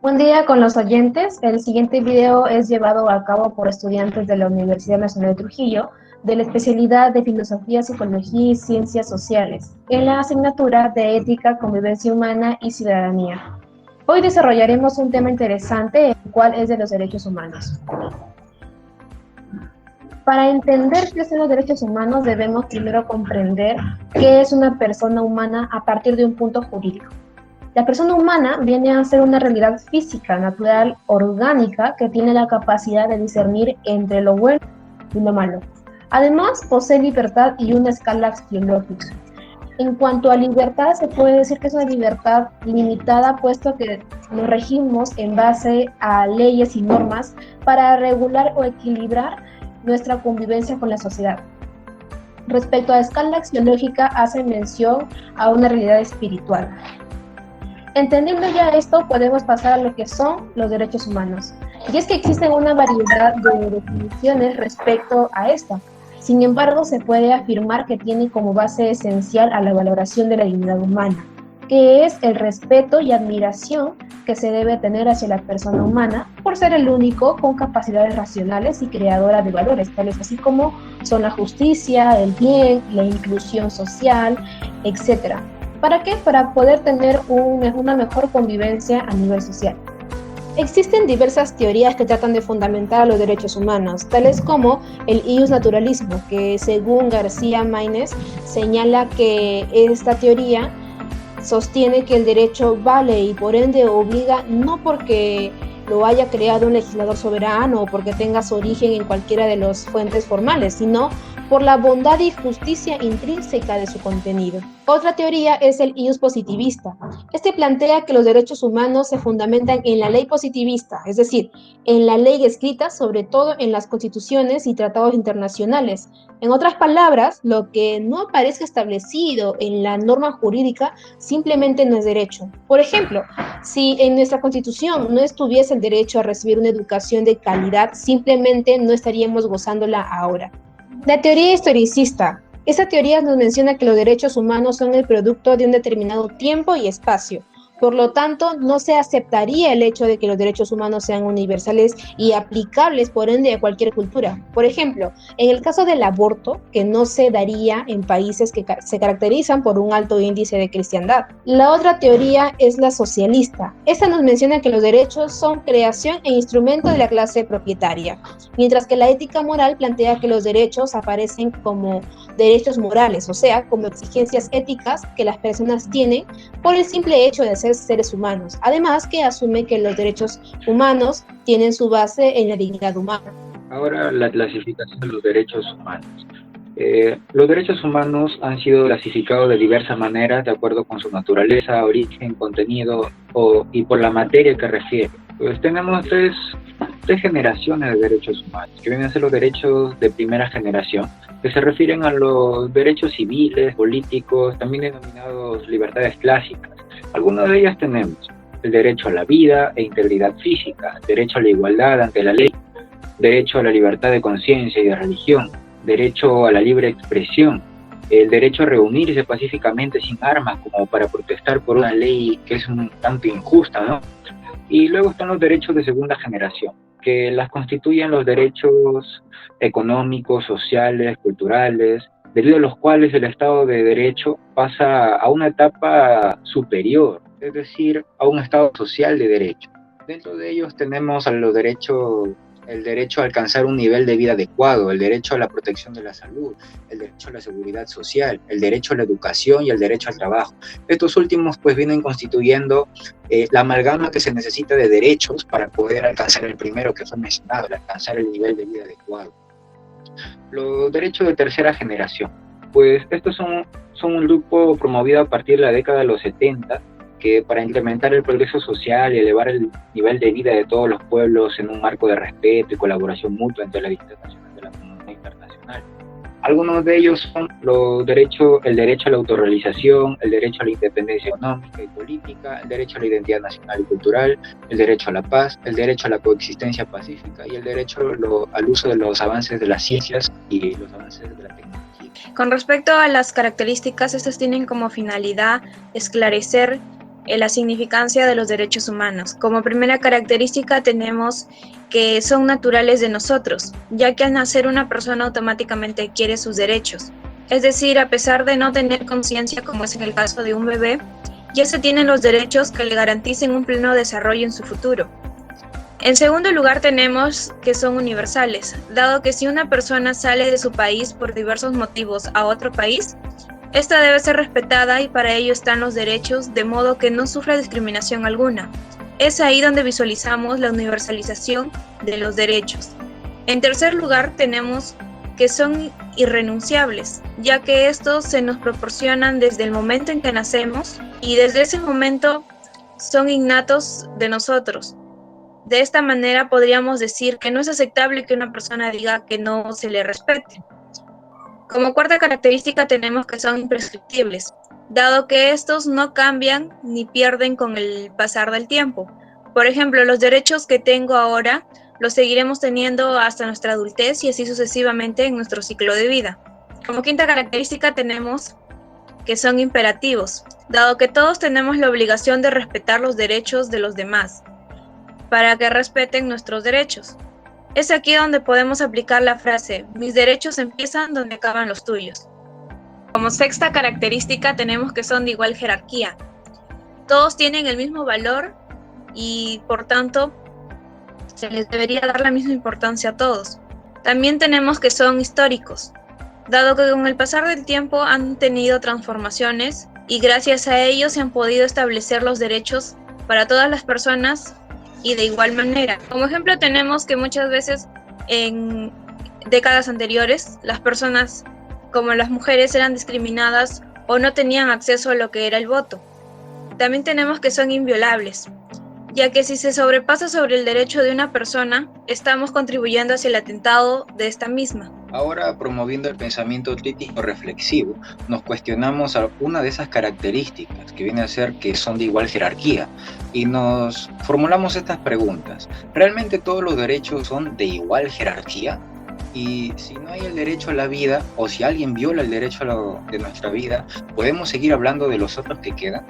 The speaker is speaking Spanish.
Buen día con los oyentes. El siguiente video es llevado a cabo por estudiantes de la Universidad Nacional de Trujillo de la especialidad de Filosofía, Psicología y Ciencias Sociales en la asignatura de Ética, Convivencia Humana y Ciudadanía. Hoy desarrollaremos un tema interesante, el cual es de los derechos humanos. Para entender qué son los derechos humanos debemos primero comprender qué es una persona humana a partir de un punto jurídico. La persona humana viene a ser una realidad física, natural, orgánica, que tiene la capacidad de discernir entre lo bueno y lo malo. Además, posee libertad y una escala axiológica. En cuanto a libertad, se puede decir que es una libertad limitada, puesto que nos regimos en base a leyes y normas para regular o equilibrar nuestra convivencia con la sociedad. Respecto a la escala axiológica, hace mención a una realidad espiritual. Entendiendo ya esto, podemos pasar a lo que son los derechos humanos. Y es que existen una variedad de definiciones respecto a esta. Sin embargo, se puede afirmar que tiene como base esencial a la valoración de la dignidad humana, que es el respeto y admiración que se debe tener hacia la persona humana por ser el único con capacidades racionales y creadora de valores, tales así como son la justicia, el bien, la inclusión social, etc. ¿Para qué? Para poder tener una mejor convivencia a nivel social. Existen diversas teorías que tratan de fundamentar a los derechos humanos, tales como el ius naturalismo, que según García Maínez señala que esta teoría sostiene que el derecho vale y por ende obliga no porque lo haya creado un legislador soberano o porque tenga su origen en cualquiera de las fuentes formales, sino por la bondad y justicia intrínseca de su contenido. Otra teoría es el ius positivista. Este plantea que los derechos humanos se fundamentan en la ley positivista, es decir, en la ley escrita, sobre todo en las constituciones y tratados internacionales. En otras palabras, lo que no aparezca establecido en la norma jurídica simplemente no es derecho. Por ejemplo, si en nuestra Constitución no estuviese el derecho a recibir una educación de calidad, simplemente no estaríamos gozándola ahora. La teoría historicista. Esta teoría nos menciona que los derechos humanos son el producto de un determinado tiempo y espacio. Por lo tanto, no se aceptaría el hecho de que los derechos humanos sean universales y aplicables, por ende, a cualquier cultura. Por ejemplo, en el caso del aborto, que no se daría en países que se caracterizan por un alto índice de cristiandad. La otra teoría es la socialista. Esta nos menciona que los derechos son creación e instrumento de la clase propietaria, mientras que la ética moral plantea que los derechos aparecen como derechos morales, o sea, como exigencias éticas que las personas tienen por el simple hecho de ser seres humanos. Además, que asume que los derechos humanos tienen su base en la dignidad humana. Ahora, la clasificación de los derechos humanos. Los derechos humanos han sido clasificados de diversas maneras de acuerdo con su naturaleza, origen, contenido y por la materia que refiere. Pues tenemos tres generaciones de derechos humanos, que vienen a ser los derechos de primera generación, que se refieren a los derechos civiles, políticos, también denominados libertades clásicas. Algunas de ellas tenemos el derecho a la vida e integridad física, derecho a la igualdad ante la ley, derecho a la libertad de conciencia y de religión, derecho a la libre expresión, el derecho a reunirse pacíficamente sin armas como para protestar por una ley que es un tanto injusta, ¿no? Y luego están los derechos de segunda generación, que las constituyen los derechos económicos, sociales, culturales, debido a los cuales el Estado de Derecho pasa a una etapa superior, es decir, a un Estado social de derecho. Dentro de ellos tenemos a los derechos, el derecho a alcanzar un nivel de vida adecuado, el derecho a la protección de la salud, el derecho a la seguridad social, el derecho a la educación y el derecho al trabajo. Estos últimos pues vienen constituyendo la amalgama que se necesita de derechos para poder alcanzar el primero que fue mencionado, el alcanzar el nivel de vida adecuado. Los derechos de tercera generación, pues estos son un grupo promovido a partir de la década de los 70, que para incrementar el progreso social y elevar el nivel de vida de todos los pueblos en un marco de respeto y colaboración mutua entre las distintas naciones de la comunidad internacional. Algunos de ellos son el derecho a la autorrealización, el derecho a la independencia económica y política, el derecho a la identidad nacional y cultural, el derecho a la paz, el derecho a la coexistencia pacífica y el derecho al uso de los avances de las ciencias y los avances de la tecnología. Con respecto a las características, estas tienen como finalidad esclarecer la significancia de los derechos humanos. Como primera característica tenemos que son naturales de nosotros, ya que al nacer una persona automáticamente adquiere sus derechos. Es decir, a pesar de no tener conciencia, como es en el caso de un bebé, ya se tienen los derechos que le garanticen un pleno desarrollo en su futuro. En segundo lugar tenemos que son universales, dado que si una persona sale de su país por diversos motivos a otro país, esta debe ser respetada y para ello están los derechos, de modo que no sufra discriminación alguna. Es ahí donde visualizamos la universalización de los derechos. En tercer lugar tenemos que son irrenunciables, ya que estos se nos proporcionan desde el momento en que nacemos y desde ese momento son innatos de nosotros. De esta manera podríamos decir que no es aceptable que una persona diga que no se le respete. Como cuarta característica tenemos que son imprescriptibles, dado que estos no cambian ni pierden con el pasar del tiempo. Por ejemplo, los derechos que tengo ahora los seguiremos teniendo hasta nuestra adultez y así sucesivamente en nuestro ciclo de vida. Como quinta característica tenemos que son imperativos, dado que todos tenemos la obligación de respetar los derechos de los demás, para que respeten nuestros derechos. Es aquí donde podemos aplicar la frase, mis derechos empiezan donde acaban los tuyos. Como sexta característica tenemos que son de igual jerarquía. Todos tienen el mismo valor y por tanto se les debería dar la misma importancia a todos. También tenemos que son históricos, dado que con el pasar del tiempo han tenido transformaciones y gracias a ello se han podido establecer los derechos para todas las personas y de igual manera. Como ejemplo tenemos que muchas veces en décadas anteriores las personas como las mujeres eran discriminadas o no tenían acceso a lo que era el voto. También tenemos que son inviolables, ya que si se sobrepasa sobre el derecho de una persona, estamos contribuyendo hacia el atentado de esta misma. Ahora, promoviendo el pensamiento crítico reflexivo, nos cuestionamos una de esas características que viene a ser que son de igual jerarquía y nos formulamos estas preguntas. ¿Realmente todos los derechos son de igual jerarquía? Y si no hay el derecho a la vida, o si alguien viola el derecho de nuestra vida, ¿podemos seguir hablando de los otros que quedan?